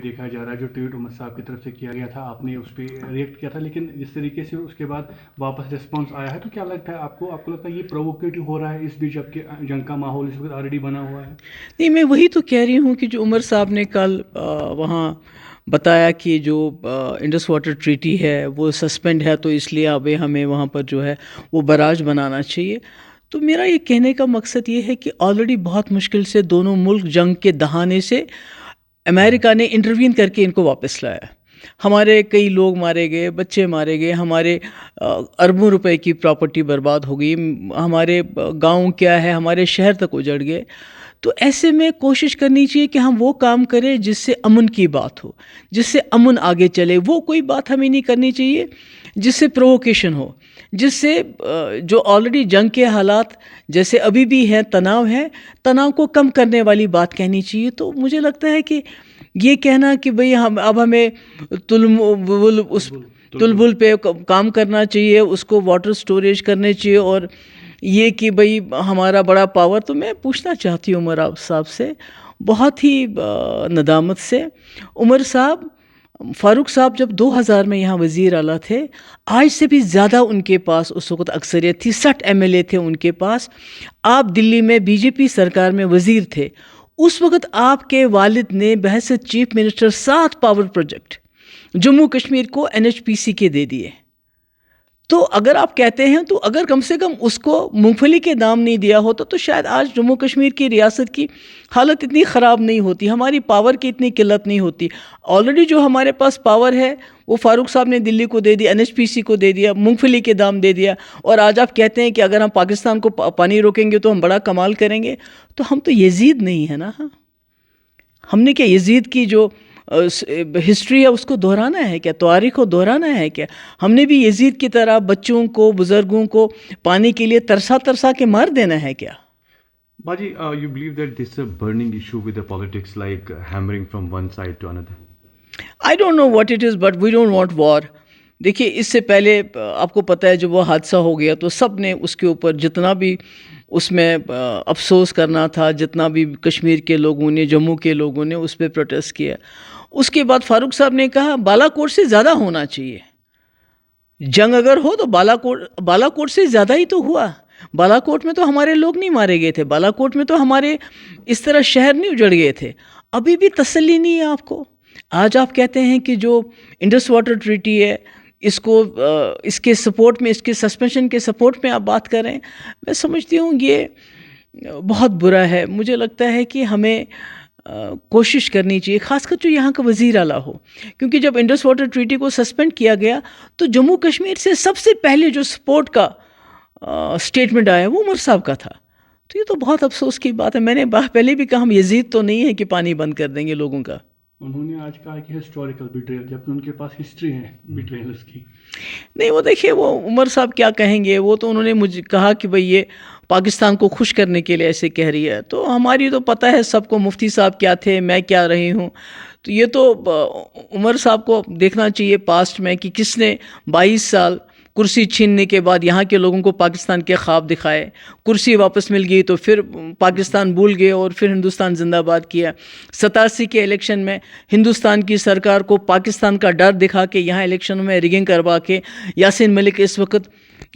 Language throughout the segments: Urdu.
دیکھا جا رہا ہے جو ٹویٹ عمر صاحب کی طرف سے کیا گیا تھا، آپ نے اس پہ ریئیکٹ کیا تھا، لیکن جس طریقے سے اس کے بعد واپس ریسپانس آیا ہے تو کیا لگتا ہے آپ کو لگتا ہے یہ پرووکیٹو ہو رہا ہے اس بیچ، جبکہ جنگ کا ماحول اس وقت آلریڈی بنا ہوا ہے؟ نہیں، میں وہی تو کہہ رہی ہوں کہ جو عمر صاحب نے کل وہاں بتایا کہ جو انڈس واٹر ٹریٹی ہے وہ سسپینڈ ہے، تو اس لیے اب ہمیں وہاں پر جو ہے وہ براج بنانا چاہیے. تو میرا یہ کہنے کا مقصد یہ ہے کہ آلریڈی بہت مشکل سے دونوں ملک جنگ کے دہانے سے امریکہ نے انٹروین کر کے ان کو واپس لایا. ہمارے کئی لوگ مارے گئے، بچے مارے گئے، ہمارے اربوں روپے کی پراپرٹی برباد ہو گئی، ہمارے گاؤں کیا ہے، ہمارے شہر تک اجڑ گئے. تو ایسے میں کوشش کرنی چاہیے کہ ہم وہ کام کریں جس سے امن کی بات ہو، جس سے امن آگے چلے. وہ کوئی بات ہمیں نہیں کرنی چاہیے جس سے پرووکیشن ہو، جس سے جو آلریڈی جنگ کے حالات جیسے ابھی بھی ہیں، تناؤ کو کم کرنے والی بات کہنی چاہیے. تو مجھے لگتا ہے کہ یہ کہنا کہ بھئی اب ہمیں تلبل پہ کام کرنا چاہیے، اس کو واٹر سٹوریج کرنے چاہیے، اور یہ کہ بھئی ہمارا بڑا پاور. تو میں پوچھنا چاہتی ہوں عمر صاحب سے بہت ہی ندامت سے، عمر صاحب، فاروق صاحب جب 2000 میں یہاں وزیر اعلیٰ تھے، آج سے بھی زیادہ ان کے پاس اس وقت اکثریت تھی، 60 MLA تھے ان کے پاس. آپ دلی میں BJP سرکار میں وزیر تھے. اس وقت آپ کے والد نے بحیثیت chief minister 7 power project Jammu Kashmir کو NHPC کے دے دیے. تو اگر آپ کہتے ہیں تو اگر کم سے کم اس کو مونگ پھلی کے دام نہیں دیا ہوتا تو شاید آج جموں کشمیر کی ریاست کی حالت اتنی خراب نہیں ہوتی، ہماری پاور کی اتنی قلت نہیں ہوتی. آلریڈی جو ہمارے پاس پاور ہے وہ فاروق صاحب نے دلی کو دے دیا، NHPC کو دے دیا، مونگ پھلی کے دام دے دیا. اور آج آپ کہتے ہیں کہ اگر ہم پاکستان کو پانی روکیں گے تو ہم بڑا کمال کریں گے. تو ہم تو یزید نہیں ہے نا. ہم نے کیا یزید کی جو ہسٹری ہے اس کو دہرانا ہے کیا؟ تاریخ کو دہرانا ہے کیا؟ ہم نے بھی یزید کی طرح بچوں کو، بزرگوں کو پانی کے لیے ترسا کے مار دینا ہے کیا؟ Baji, you believe that this is a burning issue with the politics, like hammering from one side to another? I don't know what it is, but we don't want war. دیکھیے، اس سے پہلے آپ کو پتہ ہے جب وہ حادثہ ہو گیا تو سب نے اس کے اوپر جتنا بھی اس میں افسوس کرنا تھا، جتنا بھی کشمیر کے لوگوں نے، جموں کے لوگوں نے اس پہ پروٹیسٹ کیا. اس کے بعد فاروق صاحب نے کہا بالا کوٹ سے زیادہ ہونا چاہیے. جنگ اگر ہو تو بالا کوٹ سے زیادہ ہی تو ہوا. بالا کوٹ میں تو ہمارے لوگ نہیں مارے گئے تھے، بالا کوٹ میں تو ہمارے اس طرح شہر نہیں اجڑ گئے تھے. ابھی بھی تسلی نہیں ہے آپ کو. آج آپ کہتے ہیں کہ جو انڈس واٹر ٹریٹی ہے اس کو اس کے سپورٹ میں، اس کے سسپینشن کے سپورٹ میں آپ بات کر رہے ہیں. میں سمجھتی ہوں یہ بہت برا ہے. مجھے لگتا ہے کہ ہمیں کوشش کرنی چاہیے، خاص کر جو یہاں کا وزیر اعلیٰ ہو، کیونکہ جب انڈس واٹر ٹریٹی کو سسپینڈ کیا گیا تو جموں کشمیر سے سب سے پہلے جو سپورٹ کا سٹیٹمنٹ آیا وہ عمر صاحب کا تھا. تو یہ تو بہت افسوس کی بات ہے. میں نے پہلے بھی کہا ہم یزید تو نہیں ہے کہ پانی بند کر دیں گے لوگوں کا. انہوں نے آج کہا کہ ہسٹوریکل بیٹریل، جبکہ ان کے پاس ہسٹری ہے بیٹریلز کی. نہیں، وہ دیکھیے وہ عمر صاحب کیا کہیں گے. وہ تو انہوں نے مجھے کہا کہ بھئی یہ پاکستان کو خوش کرنے کے لیے ایسے کہہ رہی ہے. تو ہماری تو پتہ ہے سب کو مفتی صاحب کیا تھے، میں کیا رہی ہوں. تو یہ تو عمر صاحب کو دیکھنا چاہیے پاسٹ میں کہ کس نے 22 سال کرسی چھیننے کے بعد یہاں کے لوگوں کو پاکستان کے خواب دکھائے. کرسی واپس مل گئی تو پھر پاکستان بھول گئے اور پھر ہندوستان زندہ باد کیا. 87 کے الیکشن میں ہندوستان کی سرکار کو پاکستان کا ڈر دکھا کے یہاں الیکشنوں میں ریگنگ کروا کے یاسین ملک اس وقت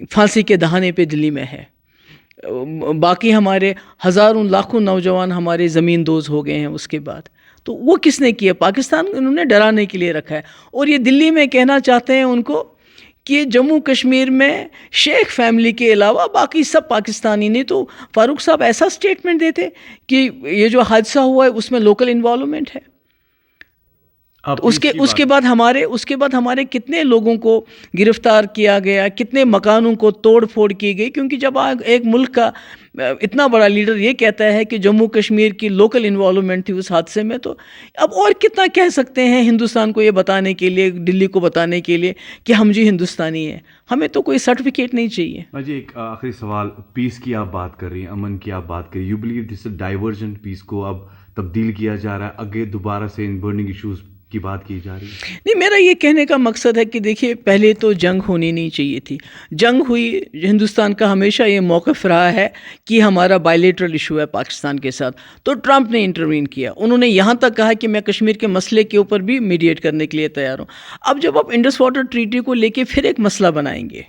پھانسی کے دہانے پہ دلی میں ہے. باقی ہمارے ہزاروں لاکھوں نوجوان ہمارے زمین دوز ہو گئے ہیں اس کے بعد. تو وہ کس نے کیا؟ پاکستان انہوں نے ڈرانے کے لیے رکھا ہے. اور یہ دلی میں کہنا چاہتے ہیں ان کو کہ جموں کشمیر میں شیخ فیملی کے علاوہ باقی سب پاکستانی. نہیں تو فاروق صاحب ایسا سٹیٹمنٹ دیتے کہ یہ جو حادثہ ہوا ہے اس میں لوکل انوالومنٹ ہے. اس کے بعد ہمارے کتنے لوگوں کو گرفتار کیا گیا، کتنے مکانوں کو توڑ پھوڑ کی گئی. کیونکہ جب ایک ملک کا اتنا بڑا لیڈر یہ کہتا ہے کہ جموں کشمیر کی لوکل انوالومنٹ تھی اس حادثے میں، تو اب اور کتنا کہہ سکتے ہیں ہندوستان کو یہ بتانے کے لیے، دلی کو بتانے کے لیے کہ ہم جی ہندوستانی ہیں. ہمیں تو کوئی سرٹیفکیٹ نہیں چاہیے. جی ایک آخری سوال، پیس کی آپ بات کر رہی ہیں، امن کی آپ بات کر رہی ہیں. یو بلیو دس ڈائیورژن پیس کو اب تبدیل کیا جا رہا ہے، آگے دوبارہ سے ان برننگ ایشوز کی بات کی جا رہی ہے؟ نہیں، میرا یہ کہنے کا مقصد ہے کہ دیکھیے پہلے تو جنگ ہونی نہیں چاہیے تھی. جنگ ہوئی. ہندوستان کا ہمیشہ یہ موقف رہا ہے کہ ہمارا بائیلیٹرل ایشو ہے پاکستان کے ساتھ. تو ٹرمپ نے انٹروین کیا. انہوں نے یہاں تک کہا کہ میں کشمیر کے مسئلے کے اوپر بھی میڈیٹ کرنے کے لیے تیار ہوں. اب جب آپ انڈس واٹر ٹریٹی کو لے کے پھر ایک مسئلہ بنائیں گے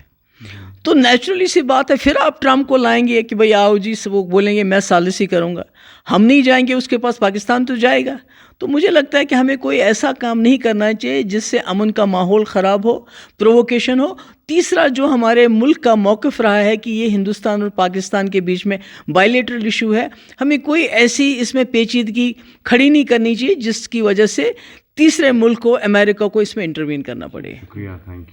تو نیچرلی سی بات ہے پھر آپ ٹرمپ کو لائیں گے کہ بھئی آؤ جی، وہ بولیں گے میں ثالثی کروں گا. ہم نہیں جائیں گے اس کے پاس، پاکستان تو جائے گا. تو مجھے لگتا ہے کہ ہمیں کوئی ایسا کام نہیں کرنا چاہیے جس سے امن کا ماحول خراب ہو، پرووکیشن ہو. تیسرا جو ہمارے ملک کا موقف رہا ہے کہ یہ ہندوستان اور پاکستان کے بیچ میں بائیلیٹرل ایشو ہے، ہمیں کوئی ایسی اس میں پیچیدگی کھڑی نہیں کرنی چاہیے جس کی وجہ سے تیسرے ملک کو، امریکہ کو اس میں انٹروین کرنا پڑے. شکریہ، تھینک یو.